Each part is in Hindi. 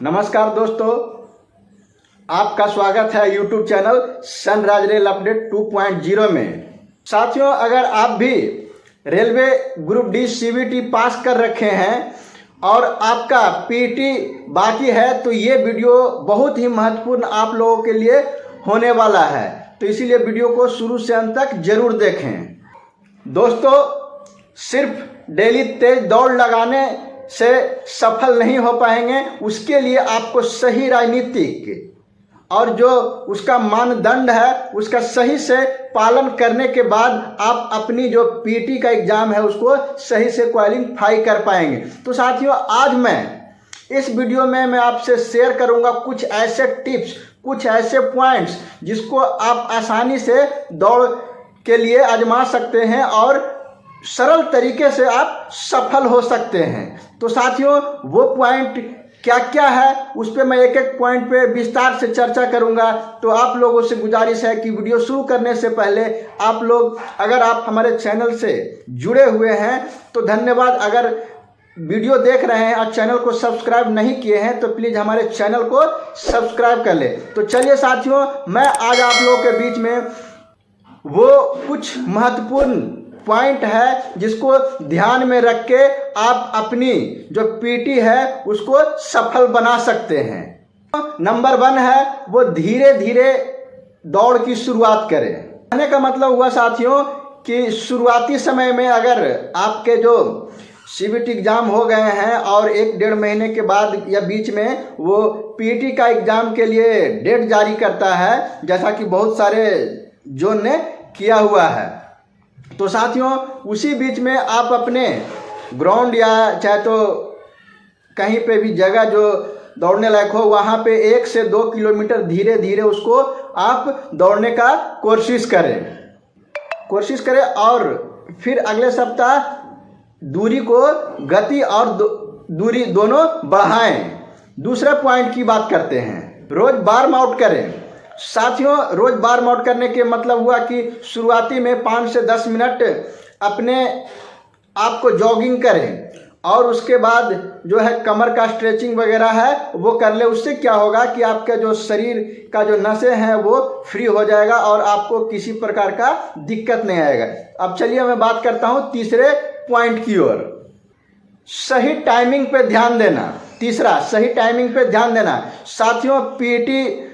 नमस्कार दोस्तों, आपका स्वागत है YouTube channel sunrise rail update 2.0 में। साथियों, अगर आप भी रेलवे ग्रुप डी सीवीटी पास कर रखे हैं और आपका पीटी बाकी है तो ये वीडियो बहुत ही महत्वपूर्ण आप लोगों के लिए होने वाला है, तो इसीलिए वीडियो को शुरू से अंत तक जरूर देखें। दोस्तों, सिर्फ डेली तेज दौड़ लगाने से सफल नहीं हो पाएंगे, उसके लिए आपको सही राजनीतिक और जो उसका मानदंड है उसका सही से पालन करने के बाद आप अपनी जो पीटी का एग्जाम है उसको सही से क्वालिफाई कर पाएंगे। तो साथियों, आज मैं इस वीडियो में मैं आपसे शेयर करूंगा कुछ ऐसे टिप्स, कुछ ऐसे पॉइंट्स जिसको आप आसानी से दौड़ के लिए आजमा सकते हैं और सरल तरीके से आप सफल हो सकते हैं। तो साथियों, वो पॉइंट क्या क्या है उस पर मैं एक एक पॉइंट पे विस्तार से चर्चा करूंगा। तो आप लोगों से गुजारिश है कि वीडियो शुरू करने से पहले आप लोग, अगर आप हमारे चैनल से जुड़े हुए हैं तो धन्यवाद। अगर वीडियो देख रहे हैं और चैनल को सब्सक्राइब नहीं किए हैं तो प्लीज़ हमारे चैनल को सब्सक्राइब कर ले। तो चलिए साथियों, मैं आज आप लोगों के बीच में वो कुछ महत्वपूर्ण पॉइंट है जिसको ध्यान में रख के आप अपनी जो पीटी है उसको सफल बना सकते हैं। नंबर 1 है वो धीरे धीरे दौड़ की शुरुआत करें। कहने का मतलब हुआ साथियों कि शुरुआती समय में अगर आपके जो सीबीटी एग्जाम हो गए हैं और 1-1.5 महीने के बाद या बीच में वो पीटी का एग्जाम के लिए डेट जारी करता है, जैसा कि बहुत सारे जोन ने किया हुआ है, तो साथियों उसी बीच में आप अपने ग्राउंड या चाहे तो कहीं पे भी जगह जो दौड़ने लायक हो वहाँ पे 1 से 2 किलोमीटर धीरे धीरे उसको आप दौड़ने का कोशिश करें और फिर अगले सप्ताह दूरी को, गति और दूरी दोनों बढ़ाएं। दूसरे पॉइंट की बात करते हैं, रोज वार्म आउट करें। साथियों, रोज वार्म आउट करने के मतलब हुआ कि शुरुआती में 5 से 10 मिनट अपने आप को जॉगिंग करें और उसके बाद जो है कमर का स्ट्रेचिंग वगैरह है वो कर ले। उससे क्या होगा कि आपके जो शरीर का जो नसें हैं वो फ्री हो जाएगा और आपको किसी प्रकार का दिक्कत नहीं आएगा। अब चलिए मैं बात करता हूँ तीसरे पॉइंट की ओर, सही टाइमिंग पे ध्यान देना। तीसरा, सही टाइमिंग पे ध्यान देना। साथियों, पीटी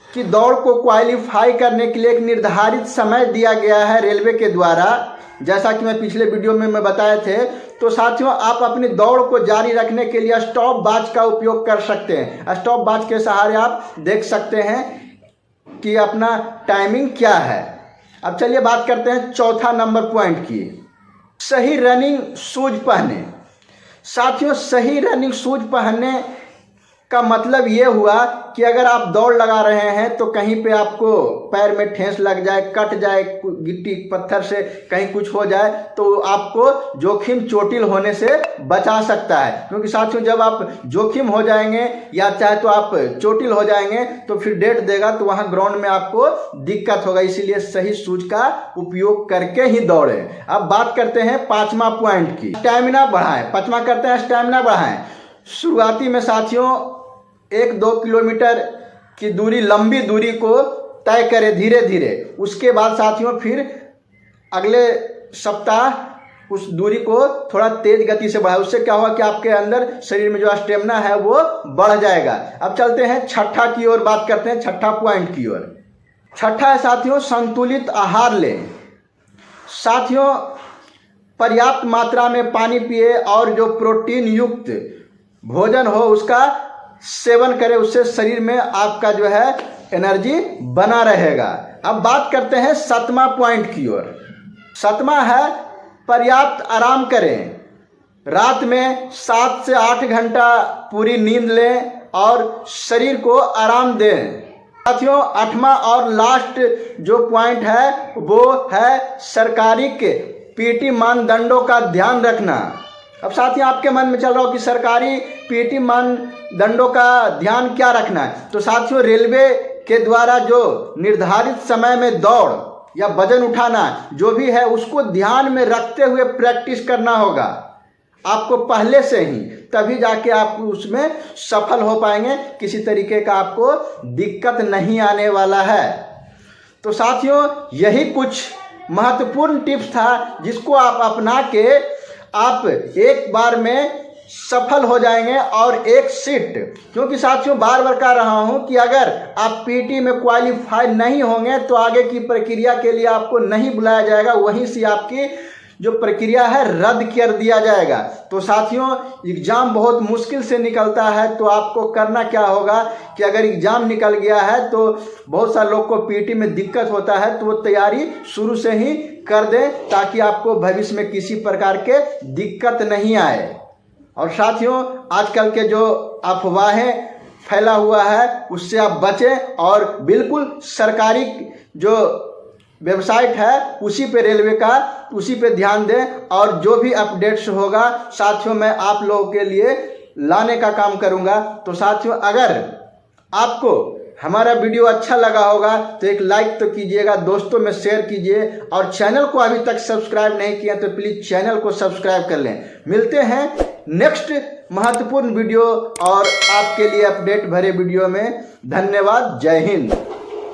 की दौड़ को क्वालिफाई करने के लिए एक निर्धारित समय दिया गया है रेलवे के द्वारा, जैसा कि मैं पिछले वीडियो में मैं बताए थे। तो साथियों, आप अपनी दौड़ को जारी रखने के लिए स्टॉप वॉच का उपयोग कर सकते हैं। स्टॉप वॉच के सहारे आप देख सकते हैं कि अपना टाइमिंग क्या है। अब चलिए बात करते हैं चौथा नंबर पॉइंट की, सही रनिंग शूज पहने। साथियों, सही रनिंग शूज पहनने का मतलब ये हुआ कि अगर आप दौड़ लगा रहे हैं तो कहीं पे आपको पैर में ठेस लग जाए, कट जाए, गिट्टी पत्थर से कहीं कुछ हो जाए तो आपको जोखिम चोटिल होने से बचा सकता है। क्योंकि साथियों, जब आप जोखिम हो जाएंगे या चाहे तो आप चोटिल हो जाएंगे तो फिर डेट देगा तो वहाँ ग्राउंड में आपको दिक्कत होगा। इसीलिए सही शूज का उपयोग करके ही दौड़ें। अब बात करते हैं 5वां पॉइंट की, स्टैमिना बढ़ाएं। 5वां करते हैं स्टैमिना बढ़ाएं। शुरुआती में साथियों 1-2 किलोमीटर की दूरी, लंबी दूरी को तय करें धीरे धीरे। उसके बाद साथियों फिर अगले सप्ताह उस दूरी को थोड़ा तेज गति से बढ़ाएं। उससे क्या होगा कि आपके अंदर शरीर में जो स्टेमिना है वो बढ़ जाएगा। अब चलते हैं छठा की ओर, बात करते हैं छठा पॉइंट की ओर। छठा है साथियों, संतुलित आहार लें। साथियों, पर्याप्त मात्रा में पानी पिए और जो प्रोटीन युक्त भोजन हो उसका सेवन करें। उससे शरीर में आपका जो है एनर्जी बना रहेगा। अब बात करते हैं 7वां पॉइंट की ओर। 7वां है पर्याप्त आराम करें। रात में 7 से 8 घंटा पूरी नींद लें और शरीर को आराम दें। साथियों, 8वां और लास्ट जो पॉइंट है वो है सरकारी के पीटी मानदंडों का ध्यान रखना। अब साथियों, आपके मन में चल रहा हो कि सरकारी पीटी मानदंडों का ध्यान क्या रखना है। तो साथियों, रेलवे के द्वारा जो निर्धारित समय में दौड़ या वजन उठाना जो भी है उसको ध्यान में रखते हुए प्रैक्टिस करना होगा। आपको पहले से ही, तभी जाके आप उसमें सफल हो पाएंगे। किसी तरीके का आपको दिक्कत नहीं आने वाला है। तो साथियों, यही कुछ महत्वपूर्ण टिप्स था जिसको आप अपना के आप एक बार में सफल हो जाएंगे और एक सीट। क्योंकि साथियों, बार बार कह रहा हूं कि अगर आप पीटी में क्वालिफाई नहीं होंगे तो आगे की प्रक्रिया के लिए आपको नहीं बुलाया जाएगा, वहीं से आपकी जो प्रक्रिया है रद्द कर दिया जाएगा। तो साथियों, एग्ज़ाम बहुत मुश्किल से निकलता है, तो आपको करना क्या होगा कि अगर एग्ज़ाम निकल गया है तो बहुत सारे लोग को पीटी में दिक्कत होता है, तो वो तैयारी शुरू से ही कर दें ताकि आपको भविष्य में किसी प्रकार के दिक्कत नहीं आए। और साथियों, आजकल के जो अफवाहें फैला हुआ है उससे आप बचें और बिल्कुल सरकारी जो वेबसाइट है उसी पे रेलवे का उसी पे ध्यान दें और जो भी अपडेट्स होगा साथियों मैं आप लोगों के लिए लाने का काम करूंगा। तो साथियों, अगर आपको हमारा वीडियो अच्छा लगा होगा तो एक लाइक तो कीजिएगा, दोस्तों में शेयर कीजिए और चैनल को अभी तक सब्सक्राइब नहीं किया तो प्लीज़ चैनल को सब्सक्राइब कर लें। मिलते हैं नेक्स्ट महत्वपूर्ण वीडियो और आपके लिए अपडेट भरे वीडियो में। धन्यवाद। जय हिंद।